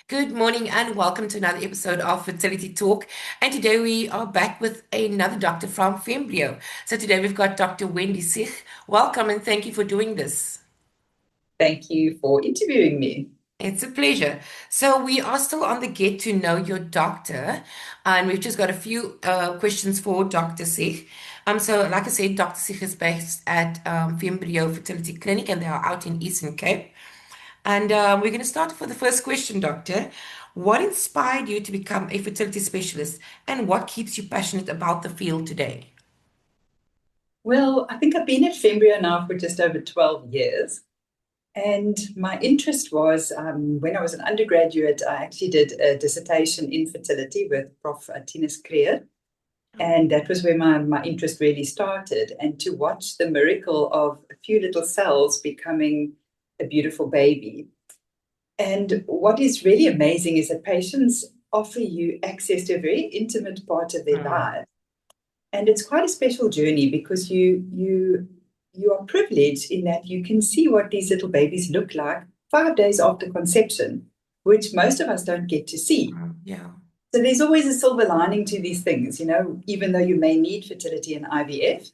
Good morning and welcome to another episode of Fertility Talk. And today we are back with another doctor from Fembryo. So today we've got Dr. Wendy Sieg. Welcome and thank you for doing this. Thank you for interviewing me. It's a pleasure. So we are still on the get to know your doctor, and we've just got a few questions for Dr. Sieg. So like I said, Dr. Sieg is based at Fembryo Fertility Clinic, and they are out in Eastern Cape. And we're going to start for the first question, Doctor. What inspired you to become a fertility specialist, and what keeps you passionate about the field today? Well, I think I've been at Fembryo now for just over 12 years. And my interest was when I was an undergraduate, I actually did a dissertation in fertility with Prof. Tinus Creer. And that was where my interest really started. And to watch the miracle of a few little cells becoming a beautiful baby. And what is really amazing is that patients offer you access to a very intimate part of their Mm, life. And it's quite a special journey because you are privileged in that you can see what these little babies look like 5 days after conception, which most of us don't get to see. yeah. So there's always a silver lining to these things, even though you may need fertility and IVF,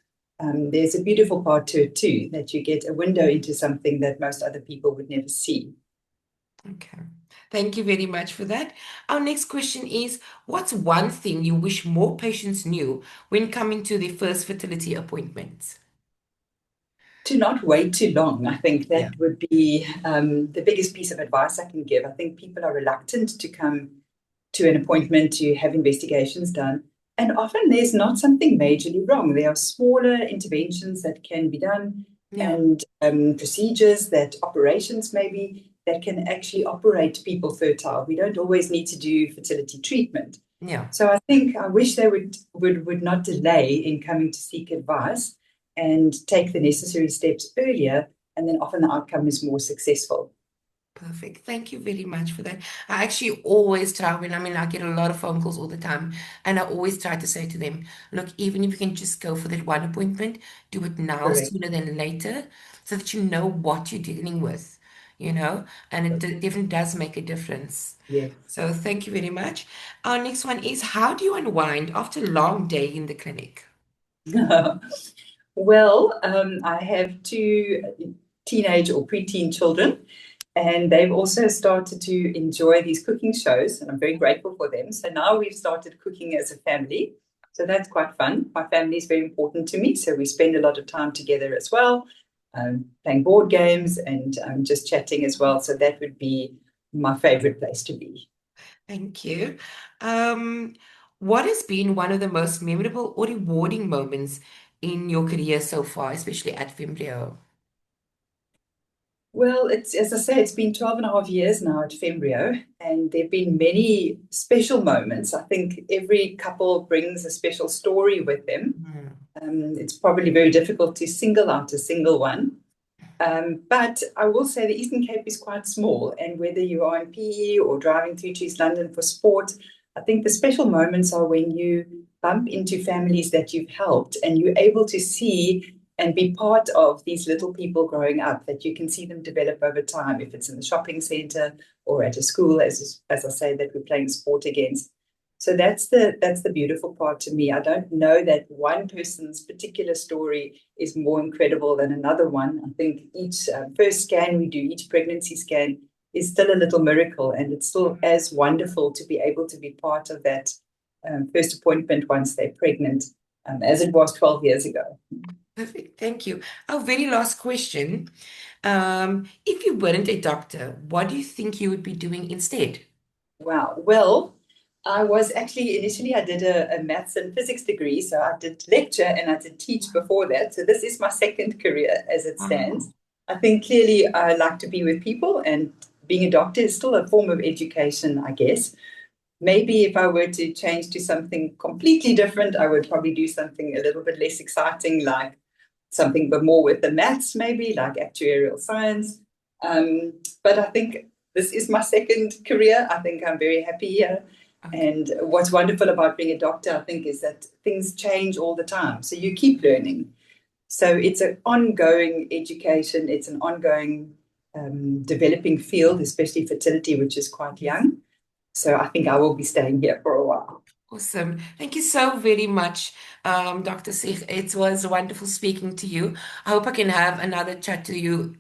there's a beautiful part to it too, that you get a window into something that most other people would never see. Okay. Thank you very much for that. Our next question is, what's one thing you wish more patients knew when coming to their first fertility appointment? To not wait too long. I think Yeah. that would be the biggest piece of advice I can give. I think people are reluctant to come to an appointment to have investigations done. And often there's not something majorly wrong. There are smaller interventions that can be done Yeah. and procedures that operations maybe that can actually operate people fertile. We don't always need to do fertility treatment. Yeah. So I think I wish they would not delay in coming to seek advice and take the necessary steps earlier, and then often the outcome is more successful. Perfect. Thank you very much for that. I actually always try I get a lot of phone calls all the time, and I always try to say to them, look, even if you can just go for that one appointment, do it now Correct. sooner than later so that you know what you're dealing with, and it definitely does make a difference. Yes. So thank you very much. Our next one is, how do you unwind after a long day in the clinic? Well, I have two teenage or preteen children, and they've also started to enjoy these cooking shows, and I'm very grateful for them. So now we've started cooking as a family. So that's quite fun. My family is very important to me, so we spend a lot of time together as well, playing board games and just chatting as well. So that would be my favorite place to be. Thank you. Um, what has been one of the most memorable or rewarding moments in your career so far, especially at Fembryo? Well, it's as I say, it's been 12 and a half years now at Fembryo, and there have been many special moments. I think every couple brings a special story with them. Mm, It's probably very difficult to single out a single one. But I will say the Eastern Cape is quite small, and whether you are in PE or driving through to East London for sport, I think the special moments are when you bump into families that you've helped and you're able to see and be part of these little people growing up, that you can see them develop over time, if it's in the shopping centre or at a school, as I say, that we're playing sport against. So that's the beautiful part to me. I don't know that one person's particular story is more incredible than another one. I think each first scan we do, each pregnancy scan, is still a little miracle, and it's still as wonderful to be able to be part of that first appointment once they're pregnant, as it was 12 years ago. perfect. Thank you. Our very last question. If you weren't a doctor, what do you think you would be doing instead? Wow. Well, I was actually initially I did a maths and physics degree, so I did lecture and I did teach before that. So this is my second career as it Oh, stands. I think clearly I like to be with people, and being a doctor is still a form of education, I guess. Maybe if I were to change to something completely different, I would probably do something a little bit less exciting, like something but more with the maths, maybe like actuarial science. But I think this is my second career. I think I'm very happy here. okay. And what's wonderful about being a doctor, I think, is that things change all the time. So you keep learning. So it's an ongoing education. It's an ongoing developing field, especially fertility, which is quite young. So I think I will be staying here for a while. Awesome. Thank you so very much, Dr. Sieg. It was wonderful speaking to you. I hope I can have another chat to you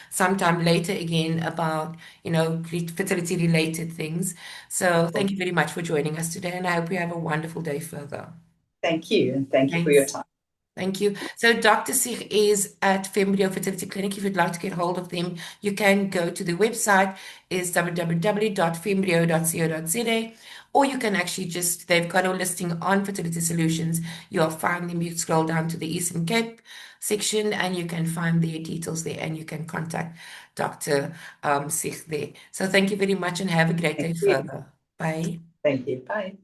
sometime later again about, fertility related things. So thank you very much for joining us today, and I hope you have a wonderful day further. Thank you, and thank you for your Thanks. time. Thank you. So Dr. Sieg is at Fembryo Fertility Clinic. If you'd like to get hold of them, you can go to the website is www.fembryo.co.za, or you can actually they've got a listing on fertility solutions. You'll find them. You scroll down to the Eastern Cape section and you can find their details there and you can contact Dr. Sieg there. So thank you very much and have a great day Thank you. further. Bye. Thank you. Bye.